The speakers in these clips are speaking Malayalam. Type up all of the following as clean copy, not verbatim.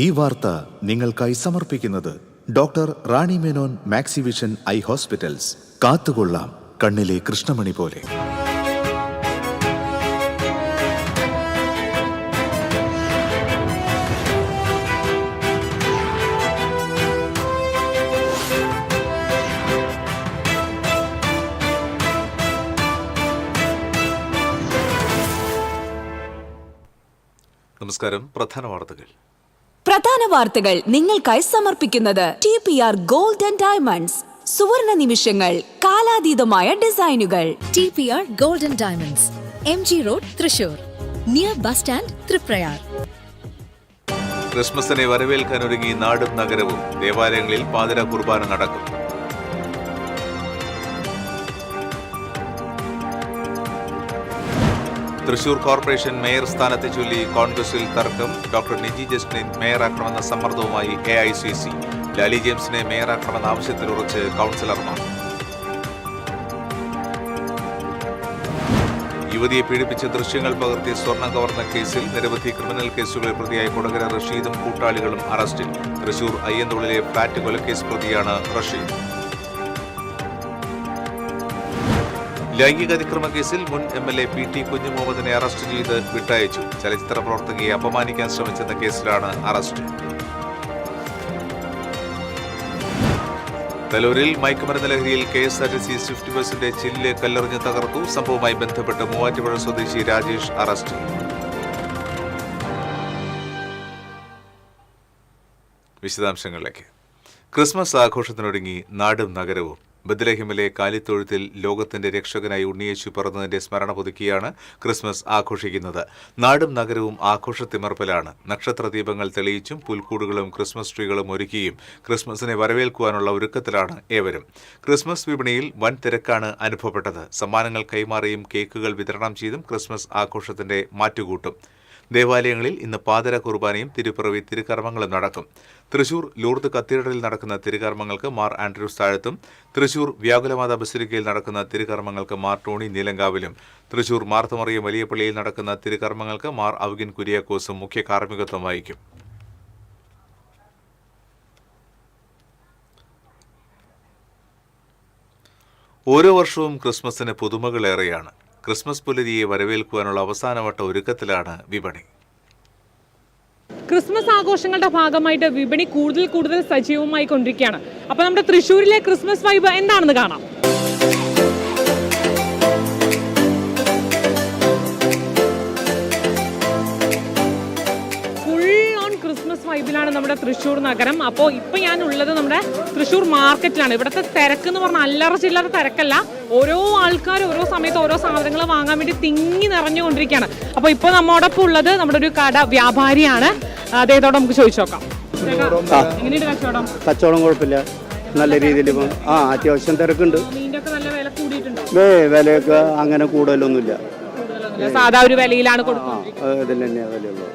ഈ വാർത്ത നിങ്ങൾക്കായി സമർപ്പിക്കുന്നത് doctor Rani Menon Maxivision I hospitals. കാത്തുകൊള്ളാം കണ്ണിലെ കൃഷ്ണമണി പോലെ. നമസ്കാരം. പ്രധാന വാർത്തകൾ നിങ്ങൾക്കായി സമർപ്പിക്കുന്നത് TPR ഗോൾഡ് ആൻഡ് ഡയമണ്ട്സ്. സുവർണ നിമിഷങ്ങൾ, കാലാതീതമായ ഡിസൈനുകൾ. TPR gold and diamonds, MG road, Thrissur, near bus stand, Triprayar. ക്രിസ്മസിനെ വരവേൽക്കാനൊരുങ്ങി നാടും നഗരവും. ദേവാലയങ്ങളിൽ പാതിര കുർബാന നടക്കും. തൃശൂർ കോർപ്പറേഷൻ മേയർ സ്ഥാനത്തെ ചൊല്ലി കോൺഗ്രസിൽ തർക്കം. ഡോക്ടർ നിജി ജസ്റ്റിൻ മേയറാക്കണമെന്ന സമ്മർദ്ദവുമായി AICC. ലാലി ജെയിംസിനെ മേയറാക്കണമെന്ന ആവശ്യത്തിൽ ഉറച്ച് കൗൺസിലർമാർ. യുവതിയെ പീഡിപ്പിച്ച് ദൃശ്യങ്ങൾ പകർത്തി സ്വർണം കവർന്ന കേസിൽ നിരവധി ക്രിമിനൽ കേസുകളിൽ പ്രതിയായ കൊടകര റഷീദും കൂട്ടാളികളും അറസ്റ്റിൽ. തൃശൂർ അയ്യന്തോളിലെ ഫ്ളാറ്റ് കൊലക്കേസ് പ്രതിയാണ് റഷീദ്. ലൈംഗിക അതിക്രമ കേസിൽ മുൻ MLA PT കുഞ്ഞുമുഹമ്മദിനെ അറസ്റ്റ് ചെയ്ത് വിട്ടയച്ചു. ചലച്ചിത്ര പ്രവർത്തകയെ അപമാനിക്കാൻ ശ്രമിച്ചെന്ന കേസിലാണ് അറസ്റ്റ്. തലൂരിൽ മയക്കുമരുന്ന് ലഹരിയിൽ KSRTC സ്വിഫ്റ്റ് ബസിന്റെ ചില്ല് കല്ലെറിഞ്ഞ് തകർത്തു. സംഭവവുമായി ബന്ധപ്പെട്ട് മൂവാറ്റുപുഴ സ്വദേശി രാജേഷ് അറസ്റ്റിൽ. വിശദാംശങ്ങളിലേക്ക്. ക്രിസ്മസ് ആഘോഷത്തിനൊരുങ്ങി നാടും നഗരവും. ബത്ലഹേമിലെ കാലിത്തൊഴുത്തിൽ ലോകത്തിന്റെ രക്ഷകനായി ഉണ്ണിയേശു പിറന്നതിന്റെ സ്മരണ പുതുക്കിയാണ് ക്രിസ്മസ് ആഘോഷിക്കുന്നത്. നാടും നഗരവും ആഘോഷത്തിമർപ്പിലാണ്. നക്ഷത്രദീപങ്ങൾ തെളിയിച്ചും പുൽക്കൂടുകളും ക്രിസ്മസ് ട്രീകളും ഒരുക്കിയും ക്രിസ്മസിനെ വരവേൽക്കുവാനുള്ള ഒരുക്കത്തിലാണ് ഏവരും. ക്രിസ്മസ് വിപണിയിൽ വൻ തിരക്കാണ് അനുഭവപ്പെട്ടത്. സമ്മാനങ്ങൾ കൈമാറിയും കേക്കുകൾ വിതരണം ചെയ്തും ക്രിസ്മസ് ആഘോഷത്തിന്റെ മാറ്റുകൂട്ടും. ദേവാലയങ്ങളിൽ ഇന്ന് പാതിര കുർബാനയും തിരുപ്പിറവി തിരുക്കർമ്മങ്ങളും നടക്കും. തൃശൂർ ലൂർദ് കത്തീഡ്രലിൽ നടക്കുന്ന തിരുകർമ്മങ്ങൾക്ക് മാർ ആൻഡ്രൂസ് താഴത്തും, തൃശൂർ വ്യാകുലമാതാ ബസിലിക്കയിൽ നടക്കുന്ന തിരുകർമ്മങ്ങൾക്ക് മാർ ടോണി നീലങ്കാവിലും, തൃശൂർ മാർത്തമറിയം വലിയ പള്ളിയിൽ നടക്കുന്ന തിരുകർമ്മങ്ങൾക്ക് മാർ ഔഗിൻ കുര്യാക്കോസും മുഖ്യ കാർമ്മികത്വം വഹിക്കും. ഓരോ വർഷവും ക്രിസ്മസിന് പുതുമകളേറെയാണ്. ക്രിസ്മസ് പുലരിയെ വരവേൽക്കുവാനുള്ള അവസാനവട്ട ഒരുക്കത്തിലാണ് വിപണി. ക്രിസ്മസ് ആഘോഷങ്ങളുടെ ഭാഗമായിട്ട് വിപണി കൂടുതൽ സജീവമായി കൊണ്ടിരിക്കുകയാണ്. അപ്പോൾ നമ്മുടെ തൃശ്ശൂരിലെ ക്രിസ്മസ് വൈബ് എന്താണെന്ന് കാണാം. ക്രിസ്മസ് വൈബിലാണ് നമ്മുടെ തൃശ്ശൂർ നഗരം. അപ്പോൾ ഇപ്പം ഞാൻ ഉള്ളത് നമ്മുടെ തൃശ്ശൂർ മാർക്കറ്റിലാണ്. ഇവിടുത്തെ തിരക്ക് എന്ന് പറഞ്ഞാൽ അല്ലറ ചില്ലറ തിരക്കല്ല. ഓരോ ആൾക്കാർ ഓരോ സമയത്ത് ഓരോ സാധനങ്ങൾ വാങ്ങാൻ വേണ്ടി തിങ്ങി നിറഞ്ഞുകൊണ്ടിരിക്കുകയാണ്. അപ്പോൾ ഇപ്പോൾ നമ്മോടൊപ്പം ഉള്ളത് നമ്മുടെ ഒരു കട വ്യാപാരിയാണ്. അദ്ദേഹത്തോട് നമുക്ക് ചോദിച്ചു നോക്കാം. എങ്ങനെയുണ്ട് കച്ചവടം? കച്ചവടം കുഴപ്പമില്ല, നല്ല രീതിയിൽ ഇപ്പം അത്യാവശ്യം തിരക്കുണ്ട്. മീനൊക്കെ നല്ല വില കൂടിയിട്ടുണ്ടോ? വിലയൊക്കെ അങ്ങനെ കൂടുതലൊന്നുമില്ല, സാധാ ഒരു വിലയിലാണ് കൊടുക്കുന്നത്. ഇതിൽ തന്നെയാണ് വിലയുള്ളത്.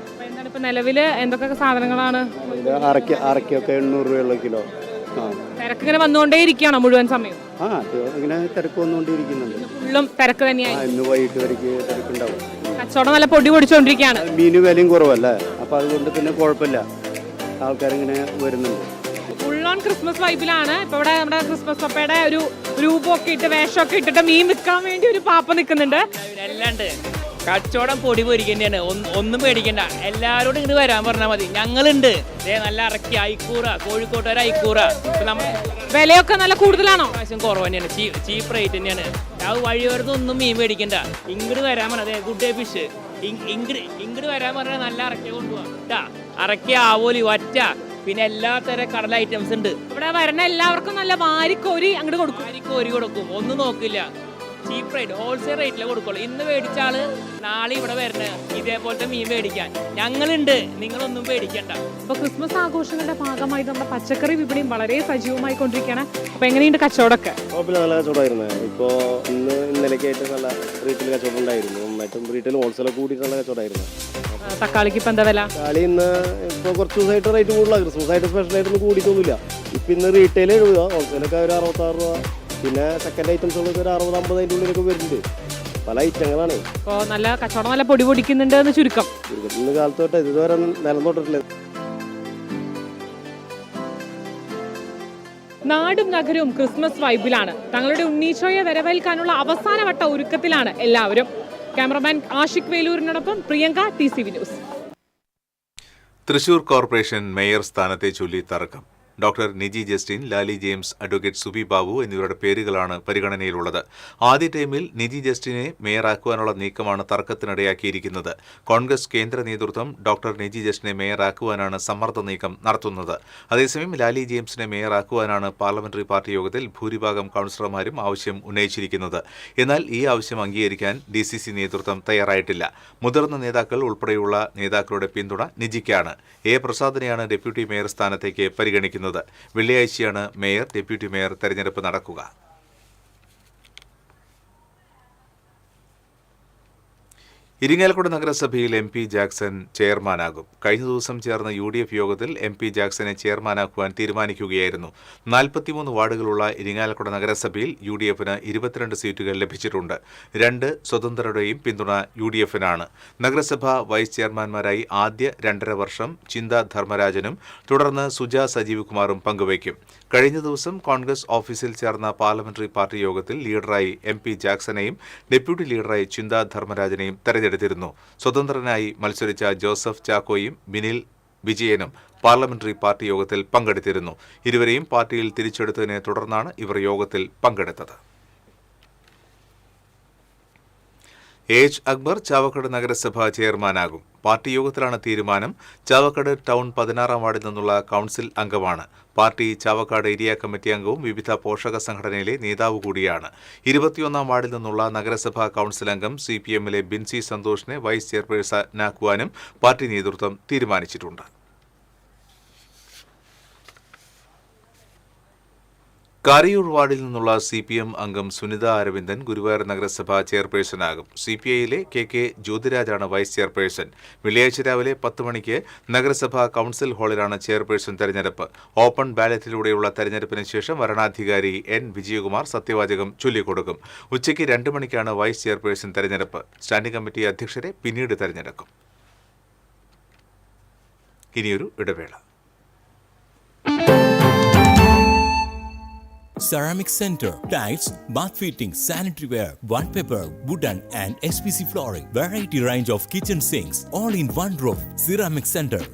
ഇപ്പൊ നിലവില് എന്തൊക്കെ സാധനങ്ങളാണ്? അരക്കൊക്കെ 800 രൂപയുള്ള കിലോ. തിരക്ക് ഇങ്ങനെ വന്നുകൊണ്ടേ ഇരിക്കുകയാണോ മുഴുവൻ സമയം? ഇങ്ങനെ തിരക്ക് വന്നുകൊണ്ടിരിക്കുന്നുണ്ട്. ഫുള്ളും തിരക്ക് തന്നെയായി. ഇന്ന് വൈകിട്ട് വരയ്ക്ക് തിരക്കുണ്ടാവും. കച്ചവടം നല്ല പൊടി പൊടിച്ചോണ്ടിരിക്കുകയാണ്. മീന് വിലയും കുറവല്ലേ, അപ്പൊ അതുകൊണ്ട് പിന്നെ കുഴപ്പമില്ല, ആൾക്കാരിങ്ങനെ വരുന്നുണ്ട്. ഫുൾ ഓൺ ക്രിസ്മസ് വൈബിലാണ്. ഇപ്പൊ ഇവിടെ നമ്മുടെ ക്രിസ്മസ് പപ്പയുടെ ഒരു രൂപമൊക്കെ ഇട്ട് വേഷമൊക്കെ ഇട്ടിട്ട് മീൻ വിൽക്കാൻ വേണ്ടി ഒരു പാപ്പ നിൽക്കുന്നുണ്ട്. എല്ലാണ്ട് കച്ചവടം പൊടി പൊരിക്കന്നെയാണ്. ഒന്നും പേടിക്കണ്ട, എല്ലാവരോടും ഇങ്ങോട്ട് വരാൻ പറഞ്ഞാൽ മതി. ഞങ്ങളുണ്ട്. നല്ല ഇറക്കി ഐക്കൂറ, കോഴിക്കോട്ടുകാർ ഐക്കൂറ. വിലയൊക്കെ നല്ല കൂടുതലാണോ? കുറവ് തന്നെയാണ്, ചീപ്പ് റേറ്റ് തന്നെയാണ്. ആ വഴിയോരത്തൊന്നും മീൻ മേടിക്കണ്ട, ഇങ്ങോട്ട് വരാൻ പറഞ്ഞത് ഗുഡ് ഡേ ഫിഷ്. ഇങ്ങോട്ട് വരാൻ പറഞ്ഞാൽ നല്ല ഇറക്കിയ കൊണ്ടുപോകാം. ഇറക്കിയ ആവോലി, വറ്റ, പിന്നെ എല്ലാ തരം കടല ഐറ്റംസ് ഉണ്ട്. ഇവിടെ വരുന്ന എല്ലാവർക്കും നല്ല വാരിക്കോരി അങ്ങോട്ട് കൊടുക്കും. വാരിക്കോരി കൊടുക്കും, ഒന്നും നോക്കില്ല. ചീപ്പ് റേറ്റ്, ഹോൾസെയിൽ റേറ്റിലെ കൊടുക്കുള്ളൂ. ഇന്ന് മേടിച്ചാള് നാളെ ഇവിടെ വരണ ഇതേപോലത്തെ മീൻ മേടിക്കാൻ ഞങ്ങളുണ്ട്, നിങ്ങളൊന്നും പേടിക്കണ്ട. അപ്പൊ ക്രിസ്മസ് ആഘോഷങ്ങളുടെ ഭാഗമായി നമ്മുടെ പച്ചക്കറി വിപണിയും വളരെ സജീവമായി കൊണ്ടിരിക്കുകയാണ്. അപ്പൊ എങ്ങനെയുണ്ട് കച്ചവടമൊക്കെ? നല്ല കച്ചവടമായിരുന്നു. ഇപ്പോ ഇന്നലെക്കായിട്ട് നല്ല റീറ്റെയിൽ കച്ചവടം ഉണ്ടായിരുന്നു. മറ്റും റീറ്റെയിൽ ഹോൾസെയിൽ കൂടിയിട്ടുള്ള കച്ചവടമായിരുന്നു. തക്കാളിക്ക് ഇപ്പൊ എന്താ വില? തക്കാളി ഇന്ന് ഇപ്പൊ കുറച്ച് ദിവസമായിട്ട് റേറ്റ് കൂടുതലാണ്. ക്രിസ്മസ് ആയിട്ട് സ്പെഷ്യൽ ആയിട്ടൊന്നും കൂടിയിട്ടൊന്നുമില്ല. ഇപ്പൊ ഇന്ന് റീറ്റെയിൽ 70 രൂപ, ഹോൾസെയിലൊക്കെ ഒരു 66 രൂപ. പിന്നെ സെക്കൻഡ് ഐറ്റംസുകളൊക്കെ ഒരു 60-50 അതിൻ്റെ ഉള്ളിലൊക്കെ വരുന്നുണ്ട്. പല ഐറ്റങ്ങളാണ്. ഇപ്പോൾ നല്ല കച്ചവടം നല്ല പൊടി പൊടിക്കുന്നുണ്ട് എന്ന് ചുരുക്കം. ഇന്ന് കാലത്തോട്ട് ഇതുവരെ നിലനിർത്തിട്ടില്ല. നാടും നഗരവും ക്രിസ്മസ് വൈബിലാണ്. തങ്ങളുടെ ഉണ്ണീശോയെ വരവേൽക്കാനുള്ള അവസാനവട്ട ഒരുക്കത്തിലാണ് എല്ലാവരും. ക്യാമറമാൻ ആഷിഖ് വേലൂരിനോടൊപ്പം Priyanka, TCV news. Thrissur corporation mayor സ്ഥാനത്തെ ചൊല്ലി തർക്കം. Doctor Niji Justin, Lali James, advocate Subi Babu എന്നിവരുടെ പേരുകളാണ് പരിഗണനയിലുള്ളത്. ആദ്യ ടൈമിൽ നിജി ജസ്റ്റിനെ മേയറാക്കുവാനുള്ള നീക്കമാണ് തർക്കത്തിനിടയാക്കിയിരിക്കുന്നത്. കോൺഗ്രസ് കേന്ദ്ര നേതൃത്വം ഡോക്ടർ നിജി ജസ്റ്റിനെ മേയറാക്കുവാനാണ് സമ്മർദ്ദ നീക്കം നടത്തുന്നത്. അതേസമയം ലാലി ജെയിംസിനെ മേയറാക്കുവാനാണ് പാർലമെന്ററി പാർട്ടി യോഗത്തിൽ ഭൂരിഭാഗം കൗൺസിലർമാരും ആവശ്യം ഉന്നയിച്ചിരിക്കുന്നത്. എന്നാൽ ഈ ആവശ്യം അംഗീകരിക്കാൻ DCC നേതൃത്വം തയ്യാറായിട്ടില്ല. മുതിർന്ന നേതാക്കൾ ഉൾപ്പെടെയുള്ള നേതാക്കളുടെ പിന്തുണ നിജിക്കാണ്. A. പ്രസാദിനെയാണ് ഡെപ്യൂട്ടി മേയർ സ്ഥാനത്തേക്ക് പരിഗണിക്കുന്നത്. വെള്ളിയാഴ്ചയാണ് മേയർ, ഡെപ്യൂട്ടി മേയർ തെരഞ്ഞെടുപ്പ് നടക്കുക. ഇരിങ്ങാലക്കുട നഗരസഭയിൽ MP ജാക്സൺ ചെയർമാനാകും. കഴിഞ്ഞ ദിവസം ചേർന്ന UDF യോഗത്തിൽ MP ജാക്സനെ ചെയർമാനാക്കുവാൻ തീരുമാനിക്കുകയായിരുന്നു. 43 വാർഡുകളുള്ള ഇരിങ്ങാലക്കുട നഗരസഭയിൽ UDFന് 22 സീറ്റുകൾ ലഭിച്ചിട്ടുണ്ട്. 2 സ്വതന്ത്രരുടെയും പിന്തുണ UDFനാണ്. നഗരസഭ വൈസ് ചെയർമാൻമാരായി ആദ്യ 2.5 വർഷം ചിന്ത ധർമ്മരാജനും തുടർന്ന് സുജ സജീവ് കുമാറും പങ്കുവയ്ക്കും. കഴിഞ്ഞ ദിവസം കോൺഗ്രസ് ഓഫീസിൽ ചേർന്ന പാർലമെന്ററി പാർട്ടി യോഗത്തിൽ ലീഡറായി MP ജാക്സനെയും ഡെപ്യൂട്ടി ലീഡറായി ചിന്ത ധർമ്മരാജനെയും തെരഞ്ഞെടുത്തിരുന്നു. സ്വതന്ത്രനായി മത്സരിച്ച ജോസഫ് ചാക്കോയും ബിനിൽ വിജയനും പാർലമെന്ററി പാർട്ടി യോഗത്തിൽ പങ്കെടുത്തിരുന്നു. ഇരുവരെയും പാർട്ടിയിൽ തിരിച്ചെടുത്തതിനെ തുടർന്നാണ് ഇവർ യോഗത്തിൽ പങ്കെടുത്തത്. H. അക്ബർ ചാവക്കാട് നഗരസഭ ചെയർമാനാകും. പാർട്ടി യോഗത്തിലാണ് തീരുമാനം. ചാവക്കാട് ടൗൺ 16-ാം വാർഡിൽ നിന്നുള്ള കൗൺസിൽ അംഗമാണ്. പാർട്ടി ചാവക്കാട് ഏരിയ കമ്മിറ്റി അംഗവും വിവിധ പോഷക സംഘടനയിലെ നേതാവ് കൂടിയാണ്. 21-ാം വാർഡിൽ നിന്നുള്ള നഗരസഭാ കൗൺസിൽ അംഗം CPMലെ ബിൻസി സന്തോഷിനെ വൈസ് ചെയർപേഴ്സണാക്കുവാനും പാർട്ടി നേതൃത്വം തീരുമാനിച്ചിട്ടുണ്ട്. കാരിയൂർ വാർഡിൽ നിന്നുള്ള CPM അംഗം സുനിത അരവിന്ദൻ ഗുരുവായൂർ നഗരസഭ ചെയർപേഴ്സണാകും. CPIയിലെ KK ജ്യോതിരാജാണ് വൈസ് ചെയർപേഴ്സൺ. വെള്ളിയാഴ്ച രാവിലെ 10 മണിക്ക് നഗരസഭാ കൗൺസിൽ ഹാളിലാണ് ചെയർപേഴ്സൺ തെരഞ്ഞെടുപ്പ്. ഓപ്പൺ ബാലറ്റിലൂടെയുള്ള തെരഞ്ഞെടുപ്പിന് ശേഷം വരണാധികാരി N. വിജയകുമാർ സത്യവാചകം ചൊല്ലിക്കൊടുക്കും. ഉച്ചയ്ക്ക് 2 മണിക്കാണ് വൈസ് ചെയർപേഴ്സൺ തെരഞ്ഞെടുപ്പ്. സ്റ്റാൻഡിംഗ് കമ്മിറ്റി അധ്യക്ഷരെ പിന്നീട് തെരഞ്ഞെടുക്കും. ഇനിയൊരു ഇടവേള. Ceramic Center, tiles, bath fittings, sanitary ware, wallpaper, wooden and SPC flooring, variety range of kitchen sinks, all in one roof. Ceramic Center.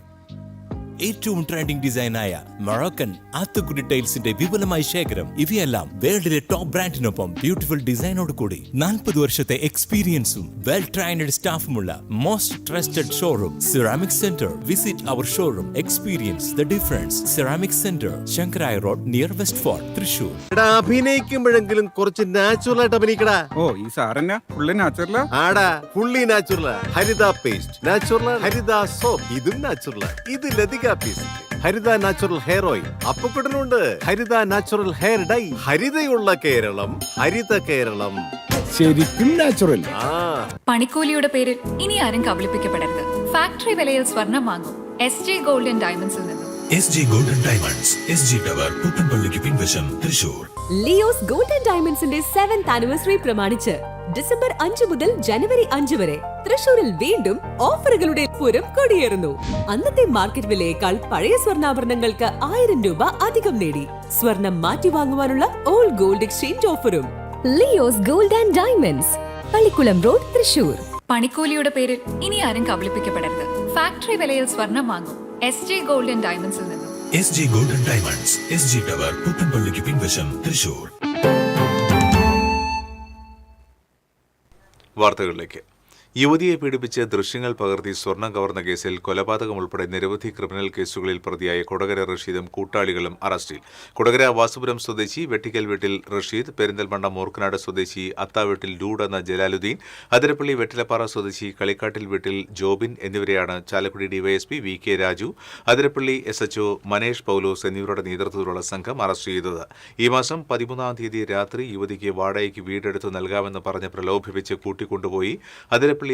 ഏറ്റവും ട്രെൻഡിംഗ് ഡിസൈനായ മൊറോക്കൻ ആത്തുകുടി ടൈൽസിന്റെ വിപുലമായ ശേഖരം. ഇവയെല്ലാം വേൾഡിലെ ടോപ്പ് ബ്രാൻഡിനൊപ്പം ബ്യൂട്ടിഫുൾ ഡിസൈനോട് കൂടി 40 വർഷത്തെ എക്സ്പീരിയൻസും വെൽ ട്രെയിൻഡ് സ്റ്റാഫുമുള്ള most trusted showroom ceramic centre. Visit our showroom, experience the difference. Ceramic centre, Shankaraya road, near west fort, Thrissur. അഭിനയിക്കുമ്പോഴെങ്കിലും കുറച്ച് നാച്ചുറൽ ആയിട്ട് അഭിനയിക്കടാ. ഈ സാറന്നെ ഫുള്ളി നാച്ചുറലാ? ആടാ, ഫുള്ളി നാച്ചുറലാ. Haritha paste natural, Haritha soap ഇതും നാച്ചുറലാ. ഇത് Lathika paste, Haritha natural hair oil, അപ്പക്കുട്ടനുണ്ട് ഹരിത നാച്ചുറൽ ഹെയർ ഡൈ. ഹരിതയുള്ള കേരളം, ഹരിത കേരളം, ശരിക്കും നാച്ചുറൽ. പണിക്കൂലിയുടെ പേരിൽ ഇനി ആരും കബളിപ്പിക്കപ്പെടരുത്. ഫാക്ടറി വിലയിൽ സ്വർണം വാങ്ങും SJ ഗോൾഡ് ആൻഡ് ഡയമണ്ട്സിൽ നിന്നും. SJ gold and diamonds, SG tower, പുത്തൻപള്ളിക്ക് പിൻവശം, തൃശൂർ. ലിയോസ് ഗോൾഡ് ആൻഡ് ഡയമണ്ട്സിന്റെ 7th ആനിവേഴ്സറി പ്രമാണിച്ച് ഡിസംബർ 5 മുതൽ ജനുവരി 5 വരെ തൃശൂരിൽ വീണ്ടും ഓഫറുകളുടെ പൂരം കൊടിയേറുന്നു. അന്നത്തെ മാർക്കറ്റ് വിലയേക്കാൾ പഴയ സ്വർണ്ണാഭരണങ്ങൾക്ക് 1000 രൂപ അധികം നേടി. സ്വർണം മാറ്റി വാങ്ങുവാനുള്ള ഓൾ ഗോൾഡ് എക്സ്ചേഞ്ച് ഓഫറും. Leo's gold and diamonds, Pallikulam road, Thrissur. പണിക്കൂലിയുടെ പേരിൽ ഇനി ആരും കബളിപ്പിക്കപ്പെടരുത്. ഫാക്ടറി വിലയിൽ സ്വർണം വാങ്ങും SJ ഗോൾഡ് ആൻഡ് ഡയമണ്ട്സിൽ നിന്നും. SJ gold and diamonds, SG tower, പുത്തൻപള്ളിക്ക് പിൻവശം, തൃശൂർ. വാർത്തകളിലേക്ക്. യുവതിയെ പീഡിപ്പിച്ച് ദൃശ്യങ്ങൾ പകർത്തി സ്വർണം കവർന്ന കേസിൽ കൊലപാതകം ഉൾപ്പെടെ നിരവധി ക്രിമിനൽ കേസുകളിൽ പ്രതിയായ കൊടകര റഷീദും കൂട്ടാളികളും അറസ്റ്റിൽ. കൊടകര വാസുപുരം സ്വദേശി വെട്ടിക്കൽ വീട്ടിൽ റഷീദ്, പെരിന്തൽമണ്ണ മൂർക്കനാട് സ്വദേശി അത്താവീട്ടിൽ ലൂഡ് എന്ന ജലാലുദ്ദീൻ, അതിരപ്പള്ളി വെറ്റിലപ്പാറ സ്വദേശി കളിക്കാട്ടിൽ വീട്ടിൽ ജോബിൻ എന്നിവരെയാണ് Chalakudy DYSP VK Raju, Athirappilly SHO Manesh പൗലോസ് എന്നിവരുടെ നേതൃത്വത്തിലുള്ള സംഘം അറസ്റ്റ് ചെയ്തത്. ഈ മാസം 13-ാം തീയതി രാത്രി യുവതിക്ക് വാടകയ്ക്ക് വീടെടുത്ത് നൽകാമെന്ന് പറഞ്ഞ് പ്രലോഭിപ്പിച്ച് കൂട്ടിക്കൊണ്ടുപോയി അതിരപ്പള്ളി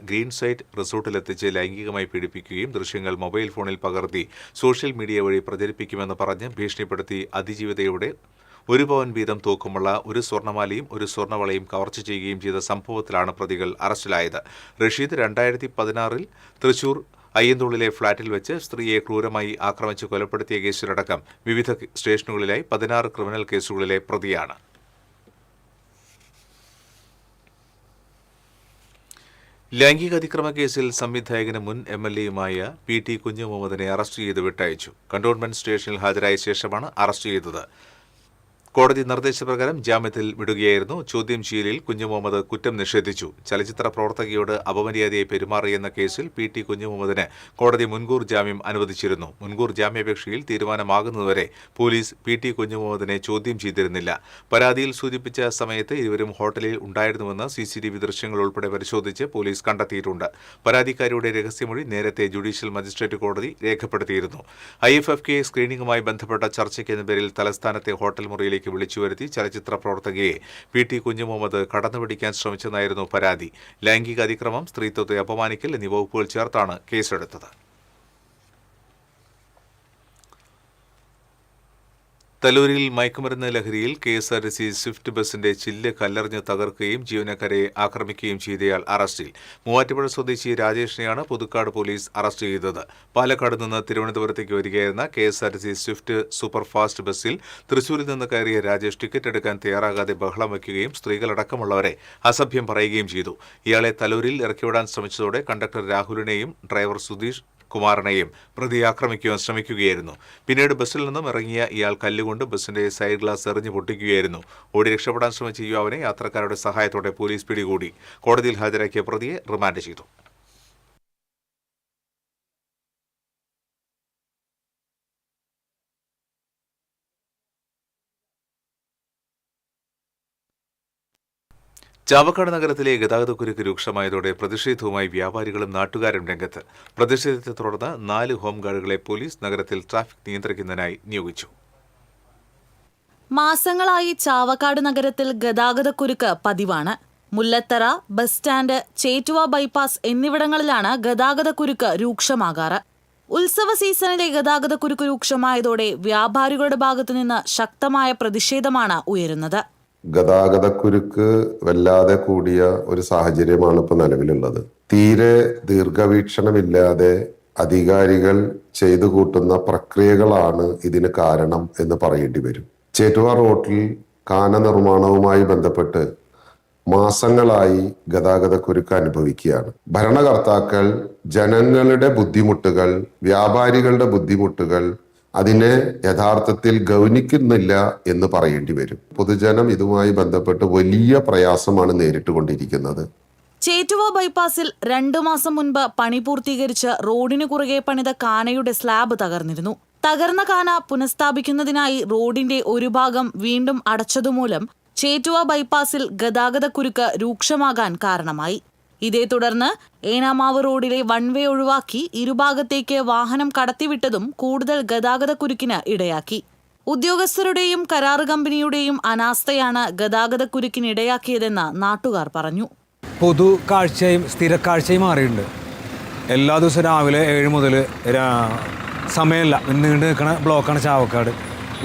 ഗ്രീൻ സൈറ്റ് റിസോർട്ടിലെത്തിച്ച് ലൈംഗികമായി പീഡിപ്പിക്കുകയും ദൃശ്യങ്ങൾ മൊബൈൽ ഫോണിൽ പകർത്തി സോഷ്യൽ മീഡിയ വഴി പ്രചരിപ്പിക്കുമെന്ന് പറഞ്ഞ് ഭീഷണിപ്പെടുത്തി അതിജീവിതയുടെ 1 പവൻ വീതം തൂക്കമുള്ള ഒരു സ്വർണ്ണമാലയും ഒരു സ്വർണ്ണവളയും കവർച്ച ചെയ്യുകയും ചെയ്ത സംഭവത്തിലാണ് പ്രതികൾ അറസ്റ്റിലായത്. റഷീദ് 2016-ൽ തൃശൂർ അയ്യന്തോളിലെ ഫ്ളാറ്റിൽ വെച്ച് സ്ത്രീയെ ക്രൂരമായി ആക്രമിച്ച് കൊലപ്പെടുത്തിയ കേസിലടക്കം വിവിധ സ്റ്റേഷനുകളിലായി 16 ക്രിമിനൽ കേസുകളിലെ പ്രതിയാണ്. ലൈംഗിക അതിക്രമ കേസിൽ സംവിധായകന് മുൻ MLA-യുമായ PT കുഞ്ഞുമുഹമ്മദിനെ അറസ്റ്റ് ചെയ്ത് വിട്ടയച്ചു. കന്റോൺമെന്റ് സ്റ്റേഷനിൽ ഹാജരായ ശേഷമാണ് അറസ്റ്റ് ചെയ്തത്. കോടതി നിർദ്ദേശപ്രകാരം ജാമ്യത്തിൽ വിടുകയായിരുന്നു. ചോദ്യം ചെയ്യലിൽ കുഞ്ഞുമുഹമ്മദ് കുറ്റം നിഷേധിച്ചു. ചലച്ചിത്ര പ്രവർത്തകയോട് അപമര്യാദയായി പെരുമാറിയെന്ന കേസിൽ PT കുഞ്ഞുമുഹമ്മദിന് കോടതി മുൻകൂർ ജാമ്യം അനുവദിച്ചിരുന്നു. മുൻകൂർ ജാമ്യാപേക്ഷയിൽ തീരുമാനമാകുന്നതുവരെ പോലീസ് PT കുഞ്ഞുമുഹമ്മദിനെ ചോദ്യം ചെയ്തിരുന്നില്ല. പരാതിയിൽ സൂചിപ്പിച്ച സമയത്ത് ഇരുവരും ഹോട്ടലിൽ ഉണ്ടായിരുന്നുവെന്ന് CCTV ദൃശ്യങ്ങൾ ഉൾപ്പെടെ പരിശോധിച്ച് പോലീസ് കണ്ടെത്തിയിട്ടുണ്ട്. പരാതിക്കാരിയുടെ രഹസ്യമൊഴി നേരത്തെ ജുഡീഷ്യൽ മജിസ്ട്രേറ്റ് കോടതി രേഖപ്പെടുത്തിയിരുന്നു. IFFK സ്ക്രീനിംഗുമായി ബന്ധപ്പെട്ട ചർച്ചയ്ക്കെന്ന പേരിൽ തലസ്ഥാനത്തെ ഹോട്ടൽ മുറിയിലേക്ക് വിളിച്ചുവരുത്തി ചലച്ചിത്ര പ്രവർത്തകയെ PT കുഞ്ഞുമുഹമ്മദ് കടന്നുപിടിക്കാൻ ശ്രമിച്ചെന്നായിരുന്നു പരാതി. ലൈംഗിക അതിക്രമം, സ്ത്രീത്വത്തെ അപമാനിക്കൽ എന്നീ വകുപ്പുകൾ ചേർത്താണ് കേസെടുത്തത്. തലൂരിൽ മയക്കുമരുന്ന് ലഹരിയിൽ KSRTC സ്വിഫ്റ്റ് ബസിന്റെ ചില്ല് കല്ലെറിഞ്ഞ് തകർക്കുകയും ജീവനക്കാരെ ആക്രമിക്കുകയും ചെയ്തയാൾ അറസ്റ്റിൽ. മൂവാറ്റുപുഴ സ്വദേശി രാജേഷിനെയാണ് പുതുക്കാട് പോലീസ് അറസ്റ്റ് ചെയ്തത്. പാലക്കാട് നിന്ന് തിരുവനന്തപുരത്തേക്ക് വരികയായിരുന്ന KSRTC സ്വിഫ്റ്റ് സൂപ്പർഫാസ്റ്റ് ബസ്സിൽ തൃശൂരിൽ നിന്ന് കയറിയ രാജേഷ് ടിക്കറ്റ് എടുക്കാൻ തയ്യാറാകാതെ ബഹളം വയ്ക്കുകയും സ്ത്രീകളടക്കമുള്ളവരെ അസഭ്യം പറയുകയും ചെയ്തു. ഇയാളെ തലൂരിൽ ഇറക്കിവിടാൻ ശ്രമിച്ചതോടെ കണ്ടക്ടർ രാഹുലിനെയും ഡ്രൈവർ സുധീഷ് കുമാറിനെയും പ്രതി ആക്രമിക്കുവാൻ ശ്രമിക്കുകയായിരുന്നു. പിന്നീട് ബസ്സിൽ നിന്നും ഇറങ്ങിയ ഇയാൾ കല്ലുകൊണ്ട് ബസ്സിന്റെ സൈഡ് ഗ്ലാസ് എറിഞ്ഞു പൊട്ടിക്കുകയായിരുന്നു. ഓടി രക്ഷപ്പെടാൻ ശ്രമിച്ച യുവാവിനെ യാത്രക്കാരുടെ സഹായത്തോടെ പോലീസ് പിടികൂടി. കോടതിയിൽ ഹാജരാക്കിയ പ്രതിയെ റിമാൻഡ് ചെയ്തു. ചാവക്കാട് നഗരത്തിലെ ഗതാഗതക്കുരുക്ക് രൂക്ഷമായതോടെ പ്രതിഷേധവുമായി വ്യാപാരികളും നാട്ടുകാരും രംഗത്ത്. പ്രതിഷേധത്തെ തുടർന്ന് 4 ഹോംഗാർഡുകളെ പോലീസ് നഗരത്തിൽ ട്രാഫിക് നിയന്ത്രിക്കുന്നതിനായി നിയോഗിച്ചു. മാസങ്ങളായി ചാവക്കാട് നഗരത്തിൽ ഗതാഗതക്കുരുക്ക് പതിവാണ്. Mullathara, bus stand, Chettuva bypass എന്നിവിടങ്ങളിലാണ് ഗതാഗതക്കുരുക്ക് രൂക്ഷമാകാറ്. ഉത്സവ സീസണിലെ ഗതാഗതക്കുരുക്ക് രൂക്ഷമായതോടെ വ്യാപാരികളുടെ ഭാഗത്തുനിന്ന് ശക്തമായ പ്രതിഷേധമാണ് ഉയരുന്നത്. ഗതാഗതക്കുരുക്ക് വല്ലാതെ കൂടിയ ഒരു സാഹചര്യമാണ് ഇപ്പോൾ നിലവിലുള്ളത്. തീരെ ദീർഘവീക്ഷണമില്ലാതെ അധികാരികൾ ചെയ്തു കൂട്ടുന്ന പ്രക്രിയകളാണ് ഇതിന് കാരണം എന്ന് പറയേണ്ടി വരും. ചേറ്റുവ റോട്ടിൽ കാന നിർമ്മാണവുമായി ബന്ധപ്പെട്ട് മാസങ്ങളായി ഗതാഗതക്കുരുക്ക് അനുഭവിക്കുകയാണ്. ഭരണകർത്താക്കൾ ജനങ്ങളുടെ ബുദ്ധിമുട്ടുകൾ, വ്യാപാരികളുടെ ബുദ്ധിമുട്ടുകൾ അതിനെ യഥാർത്ഥത്തിൽ ഗൗനിക്കുന്നില്ല എന്ന് പറയേണ്ടി വരും. പൊതുജനം ഇതുമായി ബന്ധപ്പെട്ട് വലിയ പ്രയാസമാണ് നേരിട്ടുകൊണ്ടിരിക്കുന്നത്. ചേറ്റുവ ബൈപ്പാസിൽ 2 മാസം മുൻപ് പണി പൂർത്തീകരിച്ച് റോഡിനു കുറുകെ പണിത കാനയുടെ സ്ലാബ് തകർന്നിരുന്നു. തകർന്ന കാന പുനഃസ്ഥാപിക്കുന്നതിനായി റോഡിന്റെ ഒരു ഭാഗം വീണ്ടും അടച്ചതുമൂലം ചേറ്റുവ ബൈപ്പാസിൽ ഗതാഗതക്കുരുക്ക് രൂക്ഷമാകാൻ കാരണമായി. ഇതേ തുടർന്ന് ഏനാമാവ് റോഡിലെ വൺ വേ ഒഴിവാക്കി ഇരുഭാഗത്തേക്ക് വാഹനം കടത്തിവിട്ടതും കൂടുതൽ ഗതാഗതക്കുരുക്കിന് ഇടയാക്കി. ഉദ്യോഗസ്ഥരുടെയും കരാർ കമ്പനിയുടെയും അനാസ്ഥയാണ് ഗതാഗതക്കുരുക്കിനിടയാക്കിയതെന്ന് നാട്ടുകാർ പറഞ്ഞു. പൊതു കാഴ്ചയും സ്ഥിരക്കാഴ്ചയും മാറിയിട്ടുണ്ട്. എല്ലാ ദിവസവും രാവിലെ 7 മുതൽ സമയമില്ല, നീണ്ടു നിൽക്കുന്ന ബ്ലോക്കാണ് ചാവക്കാട്.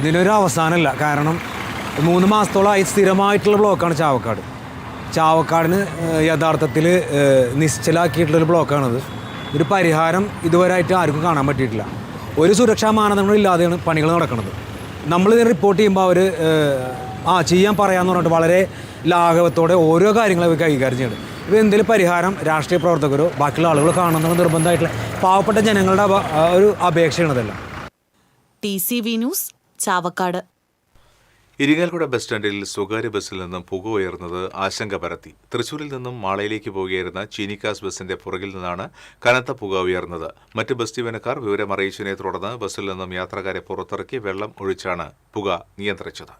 ഇതിനൊരു അവസാനമില്ല. കാരണം 3 മാസത്തോളമായി സ്ഥിരമായിട്ടുള്ള ബ്ലോക്കാണ് ചാവക്കാട്. ചാവക്കാടിന് യഥാർത്ഥത്തിൽ നിശ്ചലാക്കിയിട്ടുള്ളൊരു ബ്ലോക്കാണത്. ഒരു പരിഹാരം ഇതുവരെയായിട്ട് ആർക്കും കാണാൻ പറ്റിയിട്ടില്ല. ഒരു സുരക്ഷാ മാനദണ്ഡം ഇല്ലാതെയാണ് പണികൾ നടക്കുന്നത്. നമ്മളിതിന് റിപ്പോർട്ട് ചെയ്യുമ്പോൾ അവർ ചെയ്യാൻ പറയാമെന്ന് പറഞ്ഞിട്ട് വളരെ ലാഘവത്തോടെ ഓരോ കാര്യങ്ങളും കൈകാര്യം ചെയ്യണം. ഇത് എന്തെങ്കിലും പരിഹാരം രാഷ്ട്രീയ പ്രവർത്തകരോ ബാക്കിയുള്ള ആളുകൾ കാണുന്നത് നിർബന്ധമായിട്ടുള്ള പാവപ്പെട്ട ജനങ്ങളുടെ ഒരു അപേക്ഷയാണതല്ല. TCV news, Chavakkad. Irinjalakuda bus സ്റ്റാൻഡിൽ സ്വകാര്യ ബസ്സിൽ നിന്നും പുക ഉയർന്നത് ആശങ്ക പരത്തി. തൃശൂരിൽ നിന്നും മാളയിലേക്ക് പോകുകയായിരുന്ന ചീനിക്കാസ് ബസിന്റെ പുറകിൽ നിന്നാണ് കനത്ത പുക ഉയർന്നത്. മറ്റ് ബസ് ജീവനക്കാർ വിവരമറിയിച്ചതിനെ തുടർന്ന് ബസ്സിൽ നിന്നും യാത്രക്കാരെ പുറത്തിറക്കി വെള്ളം ഒഴിച്ചാണ് പുക നിയന്ത്രിച്ചത്.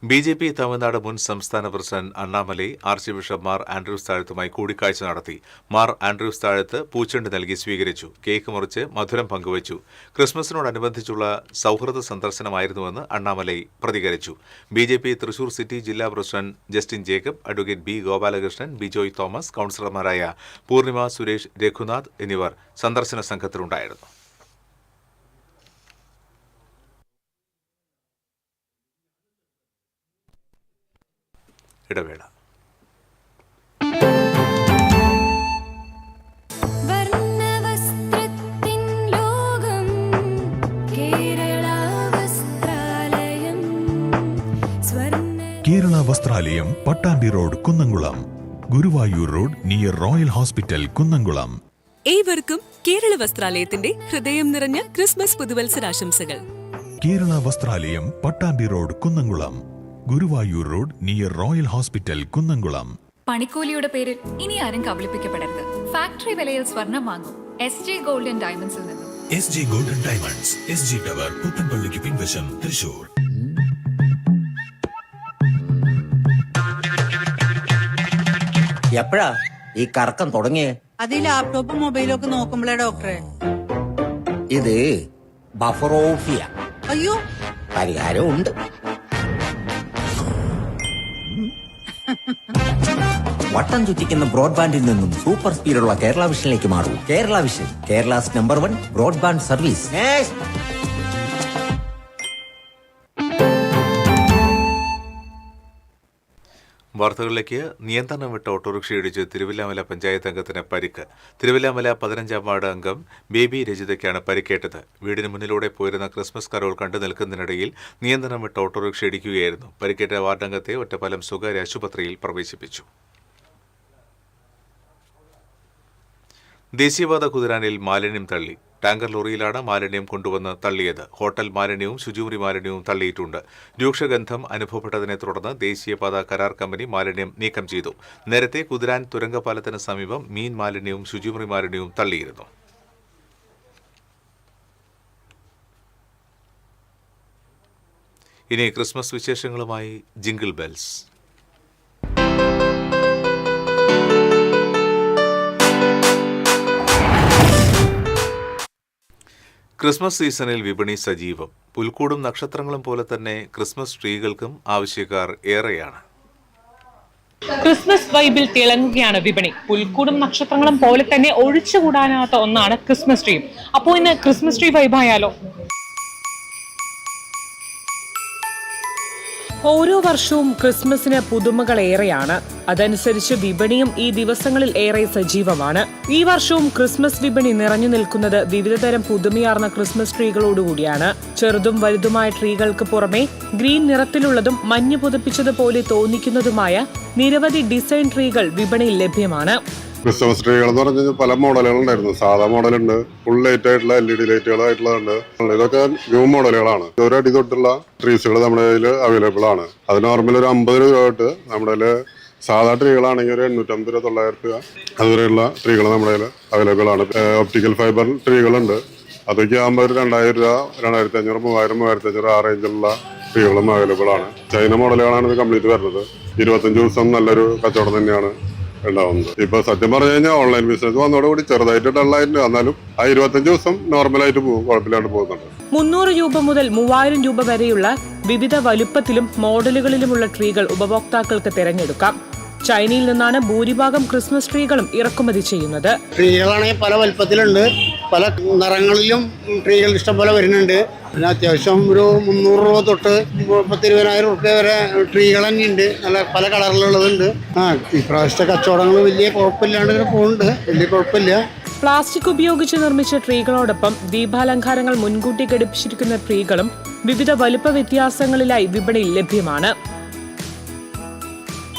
BJP തമിഴ്നാട് മുൻ സംസ്ഥാന president Annamalai arch bishop Mar Andrews താഴത്തുമായി കൂടിക്കാഴ്ച നടത്തി. മാർ ആൻഡ്രൂസ് താഴത്ത് പൂച്ചെണ്ട് നൽകി സ്വീകരിച്ചു. കേക്ക് മുറിച്ച് മധുരം പങ്കുവച്ചു. ക്രിസ്മസിനോടനുബന്ധിച്ചുള്ള സൗഹൃദ സന്ദർശനമായിരുന്നുവെന്ന് അണ്ണാമലൈ പ്രതികരിച്ചു. BJP തൃശൂർ സിറ്റി ജില്ലാ president Justin Jacob, advocate B Gopalakrishnan, Bijoy Thomas, കൌൺസിലർമാരായ പൂർണിമ, സുരേഷ്, രഘുനാഥ് എന്നിവർ സന്ദർശന സംഘത്തിലുണ്ടായിരുന്നു. ഇടവേള. Vasthralayam, Pattambi road, Kunnamkulam. Guruvayur road near royal hospital, Kunnamkulam. ഏവർക്കും കേരള വസ്ത്രാലയത്തിന്റെ ഹൃദയം നിറഞ്ഞ ക്രിസ്മസ് പുതുവത്സരാശംസകൾ. Kerala Vasthralayam, Pattambi road, Kunnamkulam. Guruvayur road near royal hospital, Kunnamkulam. പണിക്കൂലിയുടെ പേരിൽ ഇനി ആരും കബളിപ്പിക്കപ്പെടരുത്. ഫാക്ടറി വിലയിൽ സ്വർണം വാങ്ങും SJ ഗോൾഡൻ ഡയമണ്ട്സിൽ നിന്നും. SJ golden diamonds, SG tower, പുത്തൻപള്ളിക്ക് പിൻവശം, തൃശൂർ. എപ്പോഴാ ഈ കറക്കം തുടങ്ങിയേ? അത് ഈ ലാപ്ടോപ്പും മൊബൈലും ഒക്കെ നോക്കുമ്പോഴേ ഡോക്ടറെ. ഇത് ബഫറോഫിയ. അയ്യോ, പരിഹാരമുണ്ട്. വട്ടം ചുറ്റിക്കുന്ന ബ്രോഡ്ബാൻഡിൽ നിന്നും സൂപ്പർ സ്പീഡുള്ള കേരള വിഷനിലേക്ക് മാറൂ. Kerala vision, Kerala's number 1 broadband service. വാർത്തകളിലേക്ക്. നിയന്ത്രണം വിട്ട ഓട്ടോറിക്ഷ ഇടിച്ച് തിരുവില്ലാമല പഞ്ചായത്ത് അംഗത്തിന് പരിക്ക്. തിരുവില്ലാമല 15-ാം വാർഡ് അംഗം ബേബി രജിതയ്ക്കാണ് പരിക്കേറ്റത്. വീടിന് മുന്നിലൂടെ പോയിരുന്ന ക്രിസ്മസ് കരോൾ കണ്ടു നിൽക്കുന്നതിനിടയിൽ നിയന്ത്രണം വിട്ട ഓട്ടോറിക്ഷ ഇടിക്കുകയായിരുന്നു. പരിക്കേറ്റ വാർഡ് അംഗത്തെ ഒറ്റപ്പാലം സ്വകാര്യ ആശുപത്രിയിൽ പ്രവേശിപ്പിച്ചു. ദേശീയപാത കുതിരാനിൽ മാലിന്യം തള്ളി. ടാങ്കർ ലോറിയിലാണ് മാലിന്യം കൊണ്ടുവന്ന് തള്ളിയത്. ഹോട്ടൽ മാലിന്യവും ശുചിമുറി മാലിന്യവും തള്ളിയിട്ടുണ്ട്. രൂക്ഷഗന്ധം അനുഭവപ്പെട്ടതിനെ തുടർന്ന് ദേശീയപാത കരാർ കമ്പനി മാലിന്യം നീക്കം ചെയ്തു. നേരത്തെ കുതിരാൻ തുരങ്കപാലത്തിന് സമീപം മീൻ മാലിന്യവും ശുചിമുറി മാലിന്യവും തള്ളിയിരുന്നു. ഇനി ക്രിസ്മസ് വിശേഷങ്ങളുമായി ജിംഗിൾ ബെൽസ്. ക്രിസ്മസ് സീസണിൽ വിപണി സജീവം. പുൽക്കൂടും നക്ഷത്രങ്ങളും പോലെ തന്നെ ക്രിസ്മസ് ട്രീകൾക്കും ആവശ്യക്കാർ ഏറെയാണ്. ക്രിസ്മസ് വൈബിൽ തിളങ്ങുകയാണ് വിപണി. പുൽക്കൂടും നക്ഷത്രങ്ങളും പോലെ തന്നെ ഒഴിച്ചുകൂടാനാത്ത ഒന്നാണ് ക്രിസ്മസ് ട്രീ. അപ്പോൾ ഇന്ന് ക്രിസ്മസ് ട്രീ വൈബായാലോ? ഓരോ വർഷവും ക്രിസ്മസിന് പുതുമകൾ ഏറെയാണ്. അതനുസരിച്ച് വിപണിയും ഈ ദിവസങ്ങളിൽ ഏറെ സജീവമാണ്. ഈ വർഷവും ക്രിസ്മസ് വിപണി നിറഞ്ഞു നിൽക്കുന്നത് വിവിധതരം പുതുമയാർന്ന ക്രിസ്മസ് ട്രീകളോടുകൂടിയാണ്. ചെറുതും വലുതുമായ ട്രീകൾക്ക് പുറമെ ഗ്രീൻ നിറത്തിലുള്ളതും മഞ്ഞ് പുതപ്പിച്ചതുപോലെ തോന്നിക്കുന്നതുമായ നിരവധി ഡിസൈൻ ട്രീകൾ വിപണിയിൽ ലഭ്യമാണ്. ക്രിസ്മസ് ട്രീകൾ എന്ന് പറഞ്ഞു കഴിഞ്ഞാൽ പല മോഡലുകളുണ്ടായിരുന്നു. സാധാ മോഡലുണ്ട്, ഫുൾ ലൈറ്റ് ആയിട്ടുള്ള LED ലൈറ്റുകളായിട്ടുള്ളതുണ്ട്. ഇതൊക്കെ ന്യൂ മോഡലുകളാണ്. ഒരു അടി തൊട്ടുള്ള ട്രീസുകൾ നമ്മുടെ കയ്യിൽ അവൈലബിൾ ആണ്. അത് നോർമൽ ഒരു 50 രൂപ തൊട്ട് നമ്മുടെ കയ്യിൽ സാധാ ട്രീകളാണെങ്കിൽ ഒരു 850 രൂപ 900 രൂപ അതുവരെയുള്ള ട്രീകൾ നമ്മുടെ കയ്യിൽ അവൈലബിൾ ആണ്. ഒപ്റ്റിക്കൽ ഫൈബർ ട്രീകളുണ്ട്. അതൊക്കെ ആകുമ്പോൾ ഒരു 2000 രൂപ 2500 3000 3500 ആ റേഞ്ചിലുള്ള ട്രീകളും അവൈലബിൾ ആണ്. ചൈന മോഡലുകളാണ് ഇത് കംപ്ലീറ്റ് വരുന്നത്. 25 ദിവസം നല്ലൊരു കച്ചവടം തന്നെയാണ് ഉണ്ടാവുന്നത്. ഇപ്പൊ സത്യം പറഞ്ഞു കഴിഞ്ഞാൽ ഓൺലൈൻ ബിസിനസ് വന്നതോടുകൂടി ചെറുതായിട്ട് ഡള്ളായിട്ട്, എന്നാലും ആ 25 ദിവസം നോർമലായിട്ട് പോകും, കുഴപ്പമില്ലാണ്ട് പോകുന്നുണ്ട്. 300 രൂപ മുതൽ 3000 രൂപ വരെയുള്ള വിവിധ വലുപ്പത്തിലും മോഡലുകളിലുമുള്ള ട്രീകൾ ഉപഭോക്താക്കൾക്ക് തിരഞ്ഞെടുക്കാം. ചൈനയിൽ നിന്നാണ് ഭൂരിഭാഗം ക്രിസ്മസ് ട്രീകളും ഇറക്കുമതി ചെയ്യുന്നത്. ട്രീകളാണെങ്കിൽ പല വലുപ്പത്തിലുണ്ട്, പല നിറങ്ങളിലും ട്രീകൾ ഇഷ്ടംപോലെ വരുന്നുണ്ട്. പിന്നെ അത്യാവശ്യം ഒരു 300 രൂപ തൊട്ട് 20,000 രൂപ വരെ ട്രീകൾ തന്നെയുണ്ട്. നല്ല പല കളറിലുള്ളതുണ്ട്. ഇപ്രാവശ്യത്തെ കച്ചവടങ്ങൾ വലിയ കുഴപ്പമില്ലാണ്ട് ഇങ്ങനെ പോകുന്നുണ്ട്, വലിയ കുഴപ്പമില്ല. പ്ലാസ്റ്റിക് ഉപയോഗിച്ച് നിർമ്മിച്ച ട്രീകളോടൊപ്പം ദീപാലങ്കാരങ്ങൾ മുൻകൂട്ടി ഘടിപ്പിച്ചിരിക്കുന്ന ട്രീകളും വിവിധ വലുപ്പ വ്യത്യാസങ്ങളിലായി വിപണിയിൽ ലഭ്യമാണ്.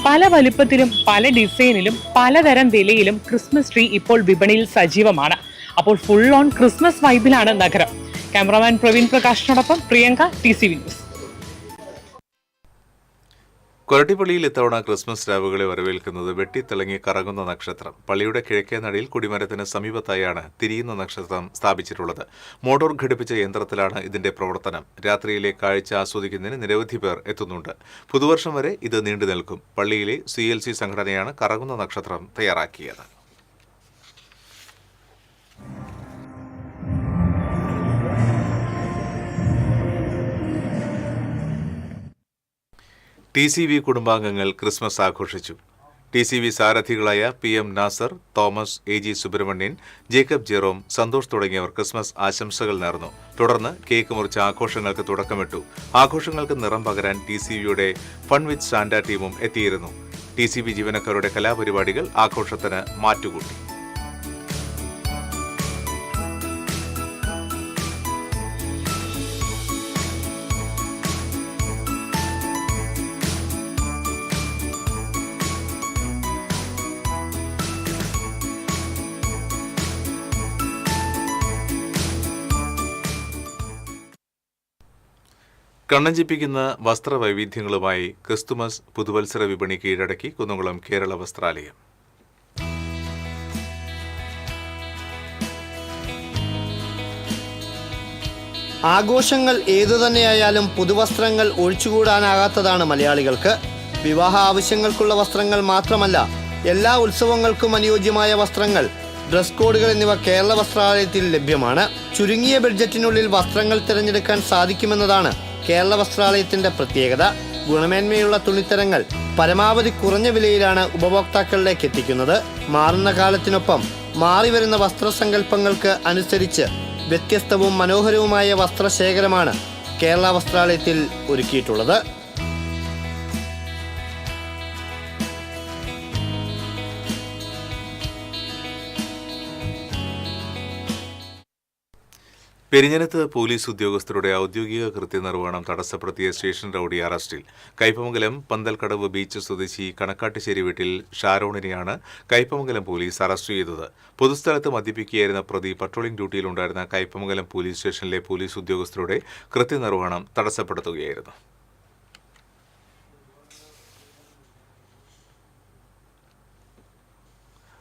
പല വലുപ്പത്തിലും പല ഡിസൈനിലും പലതരം വിലയിലും ക്രിസ്മസ് ട്രീ ഇപ്പോൾ വിപണിയിൽ സജീവമാണ്. അപ്പോൾ ഫുൾ ഓൺ ക്രിസ്മസ് വൈബിലാണ് നഗരം. ക്യാമറാമാൻ പ്രവീൺ പ്രകാശിനോടൊപ്പം പ്രിയങ്ക, TCV ന്യൂസ്. കൊരട്ടിപ്പള്ളിയിൽ ഇത്തവണ ക്രിസ്മസ് രാവുകളെ വരവേൽക്കുന്നത് വെട്ടിത്തിളങ്ങി കറങ്ങുന്ന നക്ഷത്രം. പള്ളിയുടെ കിഴക്കേ നടയിൽ കൊടിമരത്തിന് സമീപത്തായാണ് തിരിയുന്ന നക്ഷത്രം സ്ഥാപിച്ചിട്ടുള്ളത്. മോട്ടോർ ഘടിപ്പിച്ച യന്ത്രത്തിലാണ് ഇതിന്റെ പ്രവർത്തനം. രാത്രിയിലെ കാഴ്ച ആസ്വദിക്കുന്നതിന് നിരവധി പേർ എത്തുന്നുണ്ട്. പുതുവർഷം വരെ ഇത് നീണ്ടു നിൽക്കും. പള്ളിയിലെ CLC സംഘടനയാണ് കറങ്ങുന്ന നക്ഷത്രം തയ്യാറാക്കിയത്. TCV കുടുംബാംഗങ്ങൾ ക്രിസ്മസ് ആഘോഷിച്ചു. TCV സാരഥികളായ PM നാസർ, തോമസ്, AG സുബ്രഹ്മണ്യൻ, ജേക്കബ് ജെറോം, സന്തോഷ് തുടങ്ങിയവർ ക്രിസ്മസ് ആശംസകൾ നേർന്നു. തുടർന്ന് കേക്ക് മുറിച്ച് ആഘോഷങ്ങൾക്ക് തുടക്കമിട്ടു. ആഘോഷങ്ങൾക്ക് നിറം പകരാൻ TCVയുടെ ഫൺ വിത്ത് സാന്റ ടീമും എത്തിയിരുന്നു. TCV ജീവനക്കാരുടെ കലാപരിപാടികൾ ആഘോഷത്തിന് മാറ്റുകൂട്ടി. കണ്ണഞ്ചിപ്പിക്കുന്ന വസ്ത്രവൈവിധ്യങ്ങളുമായി ക്രിസ്തുമസ് പുതുവത്സര വിപണി കീഴടക്കി കുന്നംകുളം കേരള വസ്ത്രാലയം. ആഘോഷങ്ങൾ ഏതുതന്നെയായാലും പുതുവസ്ത്രങ്ങൾ ഒഴിച്ചുകൂടാനാകാത്തതാണ് മലയാളികൾക്ക്. വിവാഹ ആവശ്യങ്ങൾക്കുള്ള വസ്ത്രങ്ങൾ മാത്രമല്ല, എല്ലാ ഉത്സവങ്ങൾക്കും അനുയോജ്യമായ വസ്ത്രങ്ങൾ, ഡ്രസ് കോഡുകൾ എന്നിവ കേരള വസ്ത്രാലയത്തിൽ ലഭ്യമാണ്. ചുരുങ്ങിയ ബഡ്ജറ്റിനുള്ളിൽ വസ്ത്രങ്ങൾ തിരഞ്ഞെടുക്കാൻ സാധിക്കുമെന്നതാണ് കേരള വസ്ത്രാലയത്തിന്റെ പ്രത്യേകത. ഗുണമേന്മയുള്ള തുണിത്തരങ്ങൾ പരമാവധി കുറഞ്ഞ വിലയിലാണ് ഉപഭോക്താക്കളിലേക്ക് എത്തിക്കുന്നത്. മാറുന്ന കാലത്തിനൊപ്പം മാറിവരുന്ന വസ്ത്രസങ്കല്പങ്ങൾക്ക് അനുസരിച്ച് വ്യത്യസ്തവും മനോഹരവുമായ വസ്ത്രശേഖരമാണ് കേരള വസ്ത്രാലയത്തിൽ ഒരുക്കിയിട്ടുള്ളത്. പെരിഞ്ഞനത്ത് പോലീസ് ഉദ്യോഗസ്ഥരുടെ ഔദ്യോഗിക കൃത്യനിർവഹണം തടസ്സപ്പെടുത്തിയ സ്റ്റേഷൻ റൌഡി അറസ്റ്റിൽ. കയ്പമംഗലം പന്തൽക്കടവ് ബീച്ച് സ്വദേശി കണക്കാട്ടുശ്ശേരി വീട്ടിൽ ഷാരോണിനെയാണ് കയ്പമംഗലം പോലീസ് അറസ്റ്റ് ചെയ്തത്. പൊതുസ്ഥലത്ത് മദ്യപിക്കുകയായിരുന്ന പ്രതി പട്രോളിംഗ് ഡ്യൂട്ടിയിലുണ്ടായിരുന്ന കയ്പമംഗലം പോലീസ് സ്റ്റേഷനിലെ പോലീസ് ഉദ്യോഗസ്ഥരുടെ കൃത്യനിർവഹണം തടസ്സപ്പെടുത്തുകയായിരുന്നു.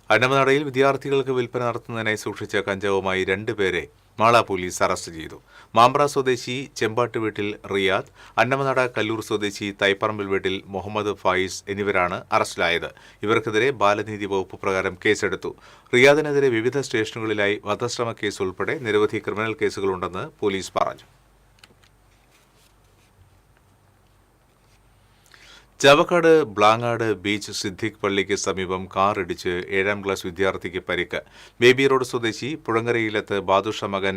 അന്നമനടയിൽ വിദ്യാർത്ഥികൾക്ക് വിൽപ്പന നടത്തുന്നതിനായി സൂക്ഷിച്ച കഞ്ചാവുമായി 2 പേരെ മാള പോലീസ് അറസ്റ്റ് ചെയ്തു. മാമ്പ്ര സ്വദേശി ചെമ്പാട്ട് വീട്ടിൽ റിയാദ്, അന്നമനട കല്ലൂർ സ്വദേശി തൈപ്പറമ്പിൽ വീട്ടിൽ മുഹമ്മദ് ഫായിസ് എന്നിവരാണ് അറസ്റ്റിലായത്. ഇവർക്കെതിരെ ബാലനീതി വകുപ്പ് പ്രകാരം കേസെടുത്തു. റിയാദിനെതിരെ വിവിധ സ്റ്റേഷനുകളിലായി വധശ്രമ കേസ് ഉൾപ്പെടെ നിരവധി ക്രിമിനൽ കേസുകളുണ്ടെന്ന് പോലീസ് പറഞ്ഞു. ചാവക്കാട് ബ്ലാങ്ങാട് ബീച്ച് സിദ്ദിഖ് പള്ളിക്ക് സമീപം കാർ ഇടിച്ച് 7ാം ക്ലാസ് വിദ്യാർത്ഥിക്ക് പരിക്ക്. ബേബി റോഡ് സ്വദേശി പുഴങ്കരയിലത്ത് ബാദുഷ മകൻ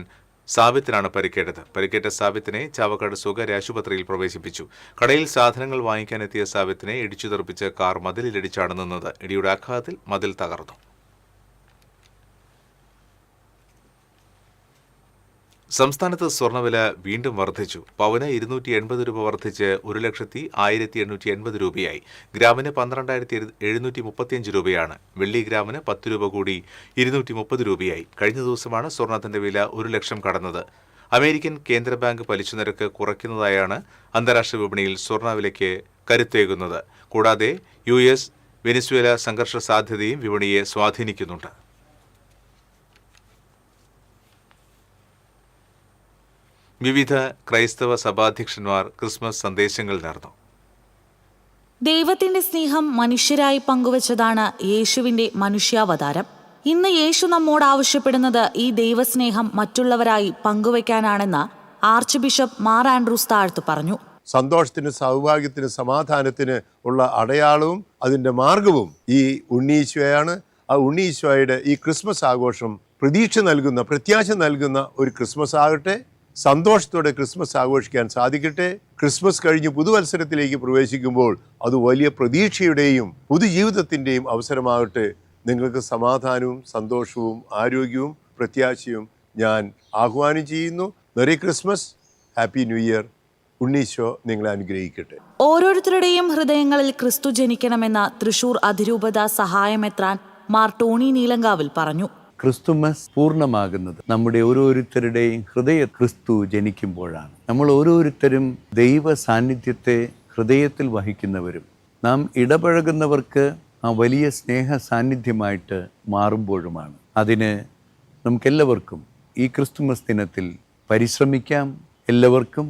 സാബിത്തിനാണ് പരിക്കേറ്റത്. പരിക്കേറ്റ സാബിത്തിനെ ചാവക്കാട് സ്വകാര്യ ആശുപത്രിയിൽ പ്രവേശിപ്പിച്ചു. കടയിൽ സാധനങ്ങൾ വാങ്ങിക്കാനെത്തിയ സാബിത്തിനെ ഇടിച്ചു തെറിപ്പിച്ച് കാർ മതിലിലിടിച്ചാണ് നിന്നത്. ഇടിയുടെ ആഘാതത്തിൽ മതിൽ തകർന്നു. സംസ്ഥാനത്ത് സ്വർണ്ണവില വീണ്ടും വർദ്ധിച്ചു. പവന് 280 രൂപ വർദ്ധിച്ച് 1,1880 രൂപയായി. ഗ്രാമിന് 12,735 രൂപയാണ്. വെള്ളി ഗ്രാമിന് 10 രൂപ കൂടി 230 രൂപയായി. കഴിഞ്ഞ ദിവസമാണ് സ്വർണ്ണത്തിന്റെ വില 1 ലക്ഷം കടന്നത്. അമേരിക്കൻ കേന്ദ്ര ബാങ്ക് പലിശ നിരക്ക് കുറയ്ക്കുന്നതായാണ് അന്താരാഷ്ട്ര വിപണിയിൽ സ്വർണ്ണവിലയ്ക്ക് കരുത്തേകുന്നത്. കൂടാതെ US വെനിസ്വേല സംഘർഷ സാധ്യതയും വിപണിയെ സ്വാധീനിക്കുന്നുണ്ട്. വിവിധ ക്രൈസ്തവ സഭാധ്യക്ഷന്മാർ ക്രിസ്മസ് സന്ദേശങ്ങൾ നേർന്നു. ദൈവത്തിന്റെ സ്നേഹം മനുഷ്യരായി പങ്കുവച്ചതാണ് യേശുവിന്റെ മനുഷ്യാവതാരം. ഇന്ന് യേശു നമ്മോട് ആവശ്യപ്പെടുന്നത് ഈ ദൈവസ്നേഹം മറ്റുള്ളവരായി പങ്കുവയ്ക്കാനാണെന്ന് ആർച്ച് ബിഷപ്പ് മാർ ആൻഡ്രൂസ് താഴ്ത്ത് പറഞ്ഞു. സന്തോഷത്തിന്, സൗഭാഗ്യത്തിന്, സമാധാനത്തിന് ഉള്ള അടയാളവും അതിൻ്റെ മാർഗവും ഈ ഉണ്ണീശോയാണ്. ആ ഉണ്ണീശോയുടെ ഈ ക്രിസ്മസ് ആഘോഷം പ്രതീക്ഷ നൽകുന്ന, പ്രത്യാശ നൽകുന്ന ഒരു ക്രിസ്മസ് ആകട്ടെ. സന്തോഷത്തോടെ ക്രിസ്മസ് ആഘോഷിക്കാൻ സാധിക്കട്ടെ. ക്രിസ്മസ് കഴിഞ്ഞ് പുതുവത്സരത്തിലേക്ക് പ്രവേശിക്കുമ്പോൾ അത് വലിയ പ്രതീക്ഷയുടെയും പുതുജീവിതത്തിൻ്റെയും അവസരമാകട്ടെ. നിങ്ങൾക്ക് സമാധാനവും സന്തോഷവും ആരോഗ്യവും പ്രത്യാശയും ഞാൻ ആഹ്വാനം ചെയ്യുന്നു. Merry Christmas, happy new year. ഉണ്ണീശോ നിങ്ങളെ അനുഗ്രഹിക്കട്ടെ. ഓരോരുത്തരുടെയും ഹൃദയങ്ങളിൽ ക്രിസ്തു ജനിക്കണമെന്ന തൃശൂർ അതിരൂപത സഹായമെത്രാൻ മാർ ടോണി നീലങ്കാവിൽ പറഞ്ഞു. ക്രിസ്തുമസ് പൂർണ്ണമാകുന്നത് നമ്മുടെ ഓരോരുത്തരുടെയും ഹൃദയ ക്രിസ്തു ജനിക്കുമ്പോഴാണ്. നമ്മൾ ഓരോരുത്തരും ദൈവ സാന്നിധ്യത്തെ ഹൃദയത്തിൽ വഹിക്കുന്നവരും നാം ഇടപഴകുന്നവർക്ക് ആ വലിയ സ്നേഹ സാന്നിധ്യമായിട്ട് മാറുമ്പോഴുമാണ്. അതിന് നമുക്കെല്ലാവർക്കും ഈ ക്രിസ്തുമസ് ദിനത്തിൽ പരിശ്രമിക്കാം. എല്ലാവർക്കും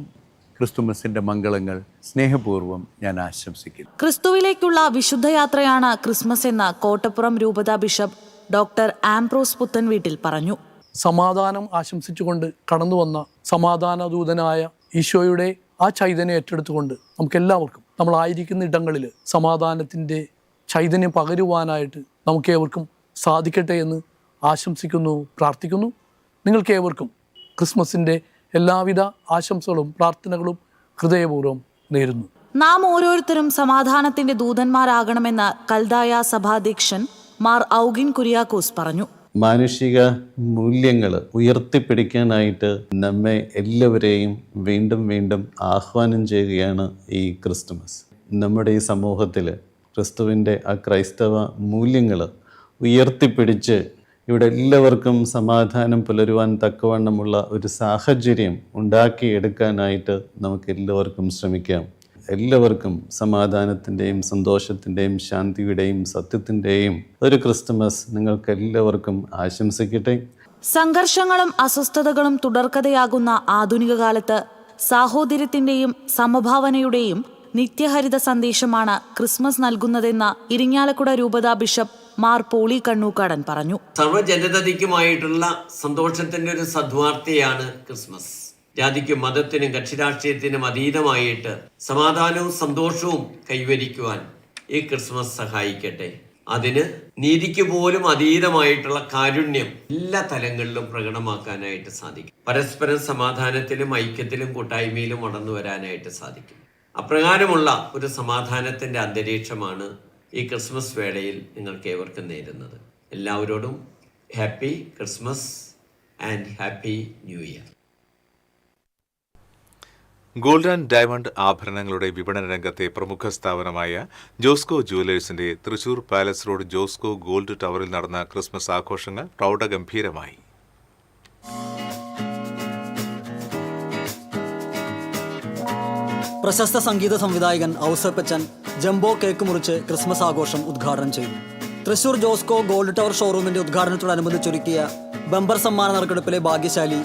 ക്രിസ്തുമസിന്റെ മംഗളങ്ങൾ സ്നേഹപൂർവ്വം ഞാൻ ആശംസിക്കുന്നു. ക്രിസ്തുവിലേക്കുള്ള വിശുദ്ധയാത്രയാണ് ക്രിസ്മസ് എന്ന് കോട്ടപ്പുറം രൂപതാ ബിഷപ്പ് ഡോക്ടർ ആംബ്രോസ് പുത്തൻവീട്ടിൽ പറഞ്ഞു. സമാധാനം ആശംസിച്ചുകൊണ്ട് കടന്നു വന്ന സമാധാന ദൂതനായ ഈശോയുടെ ആ ചൈതന്യം ഏറ്റെടുത്തുകൊണ്ട് നമുക്കെല്ലാവർക്കും നമ്മളായിരിക്കുന്ന ഇടങ്ങളിൽ സമാധാനത്തിൻ്റെ ചൈതന്യം പകരുവാനായിട്ട് നമുക്കേവർക്കും സാധിക്കട്ടെ എന്ന് ആശംസിക്കുന്നു, പ്രാർത്ഥിക്കുന്നു. നിങ്ങൾക്കേവർക്കും ക്രിസ്മസിൻ്റെ എല്ലാവിധ ആശംസകളും പ്രാർത്ഥനകളും ഹൃദയപൂർവ്വം നേരുന്നു. നാം ഓരോരുത്തരും സമാധാനത്തിന്റെ ദൂതന്മാരാകണമെന്ന് കൽദായ സഭാധ്യക്ഷൻ മാർ ഔഗിൻ കുര്യാക്കോസ് പറഞ്ഞു. മാനുഷിക മൂല്യങ്ങൾ ഉയർത്തിപ്പിടിക്കാനായിട്ട് നമ്മെ എല്ലാവരെയും വീണ്ടും വീണ്ടും ആഹ്വാനം ചെയ്യുകയാണ് ഈ ക്രിസ്തുമസ്. നമ്മുടെ ഈ സമൂഹത്തിൽ ക്രിസ്തുവിൻ്റെ ആ ക്രൈസ്തവ മൂല്യങ്ങൾ ഉയർത്തിപ്പിടിച്ച് ഇവിടെ എല്ലാവർക്കും സമാധാനം പുലരുവാൻ തക്കവണ്ണമുള്ള ഒരു സാഹചര്യം ഉണ്ടാക്കിയെടുക്കാനായിട്ട് നമുക്ക് എല്ലാവർക്കും ശ്രമിക്കാം. എല്ലാവർക്കും സമാധാനത്തിൻ്റെയും സന്തോഷത്തിൻ്റെയും ശാന്തിയുടെയും സത്യത്തിൻ്റെയും ഒരു ക്രിസ്തുമസ് നിങ്ങൾക്ക് എല്ലാവർക്കും ആശംസിക്കട്ടെ. സംഘർഷങ്ങളും അസ്വസ്ഥതകളും തുടർക്കഥയാകുന്ന ആധുനിക കാലത്ത് സാഹോദര്യത്തിന്റെയും സമഭാവനയുടെയും നിത്യഹരിത സന്ദേശമാണ് ക്രിസ്മസ് നൽകുന്നതെന്ന് ഇരിങ്ങാലക്കുട രൂപതാ ബിഷപ്പ് മാർ പോളി കണ്ണൂക്കാടൻ പറഞ്ഞു. സർവ്വജനതയ്ക്കുമായിട്ടുള്ള സന്തോഷത്തിന്റെ ഒരു സദ്വാർത്തയാണ് ക്രിസ്മസ്. ജാതിക്കും മതത്തിനും കക്ഷിരാഷ്ട്രീയത്തിനും അതീതമായിട്ട് സമാധാനവും സന്തോഷവും കൈവരിക്കുവാൻ ഈ ക്രിസ്മസ് സഹായിക്കട്ടെ. അതിന് നീതിക്ക് പോലും അതീതമായിട്ടുള്ള കാരുണ്യം എല്ലാ തലങ്ങളിലും പ്രകടമാക്കാനായിട്ട് സാധിക്കും. പരസ്പരം സമാധാനത്തിലും ഐക്യത്തിലും കൂട്ടായ്മയിലും വളർന്നു വരാനായിട്ട് സാധിക്കും. അപ്രകാരമുള്ള ഒരു സമാധാനത്തിന്റെ അന്തരീക്ഷമാണ് ഈ ക്രിസ്മസ് വേളയിൽ നിങ്ങൾക്ക് ഏവർക്കും നേരുന്നത്. എല്ലാവരോടും happy Christmas and happy new year. Gold and diamond ആഭരണങ്ങളുടെ വിപണന രംഗത്തെ പ്രമുഖ സ്ഥാപനമായ ജോസ്കോ ജുവലേഴ്സിന്റെ Thrissur palace road Josco gold ടവറിൽ നടന്ന ക്രിസ്മസ് ആഘോഷങ്ങൾ പ്രൗഢഗംഭീരമായി. പ്രശസ്ത സംഗീത സംവിധായകൻ ഔസേപ്പച്ചൻ ജംബോ കേക്ക് മുറിച്ച് ക്രിസ്മസ് ആഘോഷം ഉദ്ഘാടനം ചെയ്തു. തൃശൂർ ജോസ്കോ ഗോൾഡ് ടവർ ഷോറൂമിന്റെ ഉദ്ഘാടനത്തോടനുബന്ധിച്ചൊരുക്കിയ ബമ്പർ സമ്മാന നറുക്കെടുപ്പിലെ ഭാഗ്യശാലി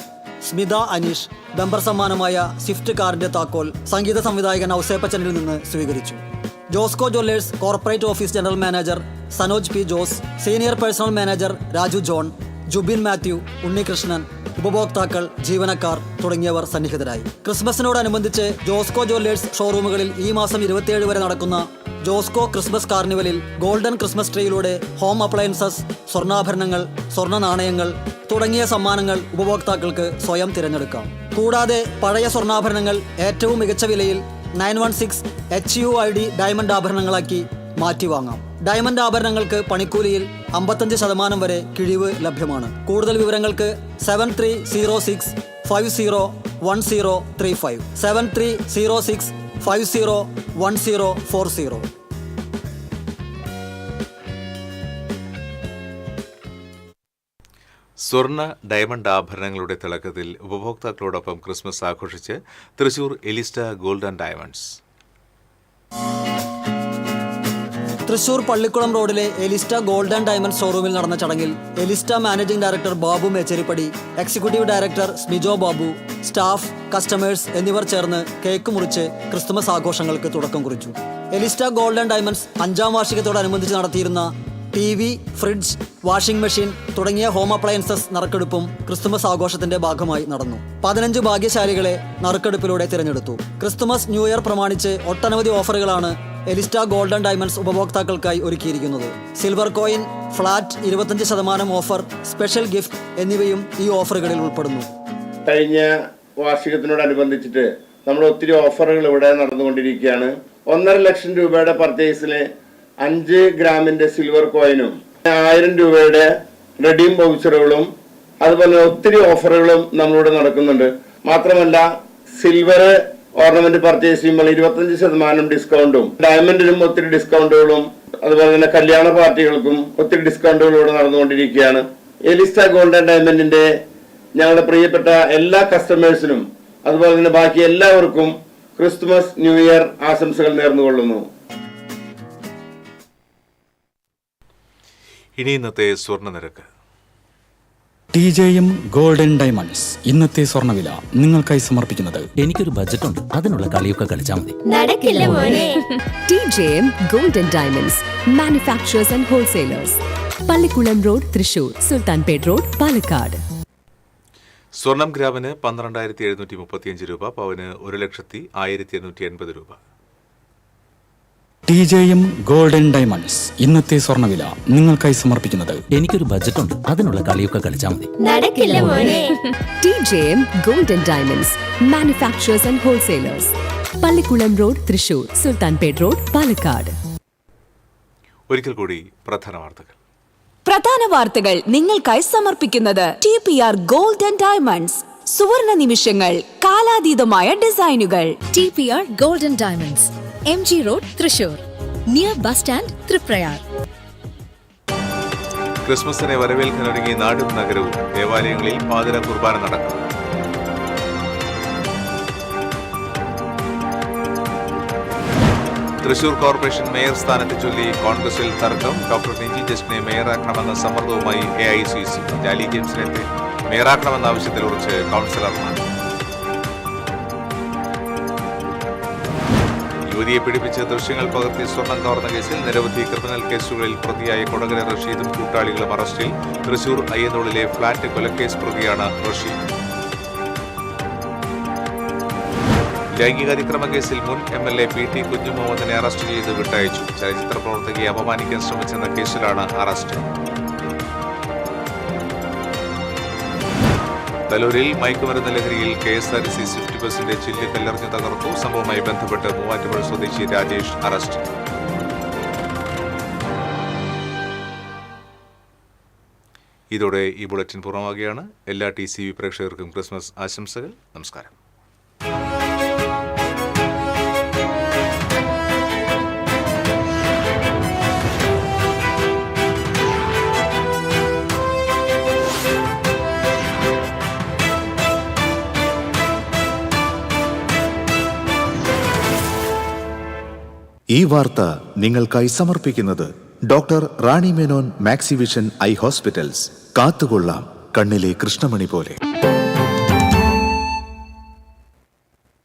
സ്മിത അനീഷ് ബമ്പർ സമ്മാനമായ സ്വിഫ്റ്റ് കാറിന്റെ താക്കോൽ സംഗീത സംവിധായകൻ ഔസേപ്പച്ചനിൽ നിന്ന് സ്വീകരിച്ചു. Josco jewellers corporate office general manager Sanoj P Jose, senior personal manager Raju John, Jubin Mathew, Unnikrishnan, ഉപഭോക്താക്കൾ, ജീവനക്കാർ തുടങ്ങിയവർ സന്നിഹിതരായി. ക്രിസ്മസിനോടനുബന്ധിച്ച് ജോസ്കോ ജ്വല്ലേഴ്സ് ഷോറൂമുകളിൽ ഈ മാസം 27 വരെ നടക്കുന്ന ജോസ്കോ ക്രിസ്മസ് കാർണിവലിൽ ഗോൾഡൻ ക്രിസ്മസ് ട്രീയിലൂടെ ഹോം അപ്ലയൻസസ്, സ്വർണ്ണാഭരണങ്ങൾ, സ്വർണ്ണ നാണയങ്ങൾ തുടങ്ങിയ സമ്മാനങ്ങൾ ഉപഭോക്താക്കൾക്ക് സ്വയം തിരഞ്ഞെടുക്കാം. കൂടാതെ പഴയ സ്വർണ്ണാഭരണങ്ങൾ ഏറ്റവും മികച്ച വിലയിൽ 916 HUID ഡയമണ്ട് ആഭരണങ്ങളാക്കി മാറ്റി വാങ്ങാം. ഡയമണ്ട് ആഭരണങ്ങൾക്ക് പണിക്കൂലിയിൽ 55% വരെ കിഴിവ് ലഭ്യമാണ്. കൂടുതൽ വിവരങ്ങൾക്ക് 7306501035 7306501040. സ്വർണ്ണ ഡയമണ്ട് ആഭരണങ്ങളുടെ തിളക്കത്തിൽ ഉപഭോക്താക്കളോടൊപ്പം ക്രിസ്മസ് ആഘോഷിച്ച് Thrissur Elista gold and diamonds. Thrissur Pallikulam റോഡിലെ എലിസ്റ്റ ഗോൾഡ് ആൻഡ് ഡയമണ്ട് ഷോറൂമിൽ നടന്ന ചടങ്ങിൽ Elista managing director Babu Mecheripady, executive director Smijo Babu, staff, customers എന്നിവർ ചേർന്ന് കേക്ക് മുറിച്ച് ക്രിസ്തുമസ് ആഘോഷങ്ങൾക്ക് തുടക്കം കുറിച്ചു. എലിസ്റ്റ ഗോൾഡ് ആൻഡ് ഡയമണ്ട്സ് 5ാം വാർഷികത്തോടനുബന്ധിച്ച് നടത്തിയിരുന്ന TV, ഫ്രിഡ്ജ്, വാഷിംഗ് മെഷീൻ തുടങ്ങിയ ഹോം അപ്ലയൻസസ് നറുക്കെടുപ്പും ക്രിസ്തുമസ് ആഘോഷത്തിന്റെ ഭാഗമായി നടന്നു. 15 ഭാഗ്യശാലികളെ നറുക്കെടുപ്പിലൂടെ തിരഞ്ഞെടുത്തു. ക്രിസ്തുമസ് ന്യൂ ഇയർ പ്രമാണിച്ച് ഒട്ടനവധി ഓഫറുകളാണ് എലിസ്റ്റ ഗോൾഡ് ആൻഡ് ഡയമണ്ട്സ് ഉപഭോക്താക്കൾക്കായി ഒരുക്കിയിരിക്കുന്നത്. Silver coin, flat 25% offer, special gift എന്നിവയും ഈ ഓഫറുകളിൽ ഉൾപ്പെടുന്നു. കഴിഞ്ഞ വാർഷികത്തിനോടനുബന്ധിച്ചിട്ട് നമ്മൾ ഒത്തിരി ഓഫറുകൾ ഇവിടെ നടന്നുകൊണ്ടിരിക്കുകയാണ്. 1.5 ലക്ഷം രൂപയുടെ പർച്ചേസിന് 5 ഗ്രാമിന്റെ സിൽവർ കോയിനും 1000 രൂപയുടെ റെഡീം വൗച്ചറുകളും അതുപോലെ ഒത്തിരി ഓഫറുകളും നമ്മളിവിടെ നടക്കുന്നുണ്ട്. മാത്രമല്ല സിൽവർ ഓർണമെന്റ് പർച്ചേസ് ചെയ്യുമ്പോൾ 25% ഡിസ്കൗണ്ടും, ഡയമണ്ടിനും ഒത്തിരി ഡിസ്കൗണ്ടുകളും, അതുപോലെ തന്നെ കല്യാണ പാർട്ടികൾക്കും ഒത്തിരി ഡിസ്കൗണ്ടുകളും ഇവിടെ നടന്നുകൊണ്ടിരിക്കുകയാണ്. എലിസ്റ്റ ഗോൾഡ് ആൻഡ് ഡയമണ്ടിന്റെ ഞങ്ങളുടെ പ്രിയപ്പെട്ട എല്ലാ കസ്റ്റമേഴ്സിനും അതുപോലെ തന്നെ ബാക്കി എല്ലാവർക്കും ക്രിസ്തുമസ് ന്യൂ ഇയർ ആശംസകൾ നേർന്നുകൊള്ളുന്നു. ഇനി ഇന്നത്തെ സ്വർണ്ണ നിരക്ക്. TJM ഗോൾഡൻ ഡയമണ്ട്സ് ഇന്നത്തെ സ്വർണ്ണവില നിങ്ങൾക്കായി സമർപ്പിക്കുന്നത്. എനിക്കൊരു ബജറ്റ് ഉണ്ട്, അതിനുള്ള കളിയൊക്കെ കളിച്ചാൽ മതി. നടക്കില്ല മോനെ. TJM golden diamonds manufacturers and wholesalers, Pallikulam road Thrissur, Sultanpet road Palakkad. സ്വർണം ഗ്രാമിന് 12,735 രൂപ, പവന് 1,01,880 രൂപ. TJM ഗോൾഡൻ ഡയമണ്ട്സ് ഇന്നത്തെ സ്വർണ്ണവില നിങ്ങൾക്കായി സമർപ്പിക്കുന്നത്. എനിക്കൊരു ബജറ്റ് ഉണ്ട്, അതിനുള്ള കളിയൊക്കെ കളിച്ചാൽ മതി. നടക്കില്ല മോനെ. TJM golden diamonds manufacturers and wholesalers, Pallikulam road Thrissur, Sultanpet road Palakkad. ഒരിക്കൽ കൂടി പ്രധാന വാർത്തകൾ. പ്രധാന വാർത്തകൾ നിങ്ങൾക്കായി സമർപ്പിക്കുന്നത് TPR ഗോൾഡ് ആൻഡ് ഡയമണ്ട്സ്. സുവർണ നിമിഷങ്ങൾ, കാലാതീതമായ ഡിസൈനുകൾ. TPR gold and diamonds, MG road Thrissur, near bus stand Triprayar. ക്രിസ്മസിനെ വരവേൽക്കാനൊരുങ്ങി നാടും നഗരവും. ദേവാലയങ്ങളിൽ പാതിര കുർബാന നടക്കും. തൃശൂർ കോർപ്പറേഷൻ മേയർ സ്ഥാനത്തെ ചൊല്ലി കോൺഗ്രസിൽ തർക്കം. ഡോക്ടർ നിജി ജസ്റ്റിനെ മേയറാക്കണമെന്ന സമ്മർദ്ദവുമായി AICC. ജാലി ജെയിംസിനെ മേയറാക്കണമെന്ന ആവശ്യത്തിൽ ഉറച്ച് കൗൺസിലർമാർ. യുവതിയെ പീഡിപ്പിച്ച് ദൃശ്യങ്ങൾ പകർത്തി സ്വർണം കവർന്ന കേസിൽ നിരവധി ക്രിമിനൽ കേസുകളിൽ പ്രതിയായ കൊടകര റഷീദും കൂട്ടാളികളും അറസ്റ്റിൽ. തൃശൂർ അയ്യന്തോളിലെ ഫ്ളാറ്റ് കൊലക്കേസ് പ്രതിയാണ് റഷീദ്. ലൈംഗികാതിക്രമ കേസിൽ മുൻ MLA PT കുഞ്ഞുമുഹമ്മദിനെ അറസ്റ്റ് ചെയ്ത് വിട്ടയച്ചു. ചലച്ചിത്ര പ്രവർത്തകയെ അപമാനിക്കാൻ ശ്രമിച്ചെന്ന കേസിലാണ് അറസ്റ്റ്. തലൂരിൽ മയക്കുമരുന്ന് ലഹരിയിൽ KSRTC സ്വിഫ്റ്റ് ബസിന്റെ ചില്ല് കല്ലെറിഞ്ഞ് തകർത്തു. സംഭവവുമായി ബന്ധപ്പെട്ട് മൂവാറ്റുപുഴ സ്വദേശി രാജേഷ് അറസ്റ്റ്. ഇതോടെ ഈ ബുള്ളറ്റിൻ പൂർണ്ണമാകുകയാണ്. എല്ലാ TCV പ്രേക്ഷകർക്കും ക്രിസ്മസ് ആശംസകൾ. നമസ്കാരം. ഈ വാർത്ത നിങ്ങൾക്കായി സമർപ്പിക്കുന്നത് doctor Rani Menon Maxivision I hospitals. കാത്തുകൊള്ളാം കണ്ണിലെ കൃഷ്ണമണി പോലെ.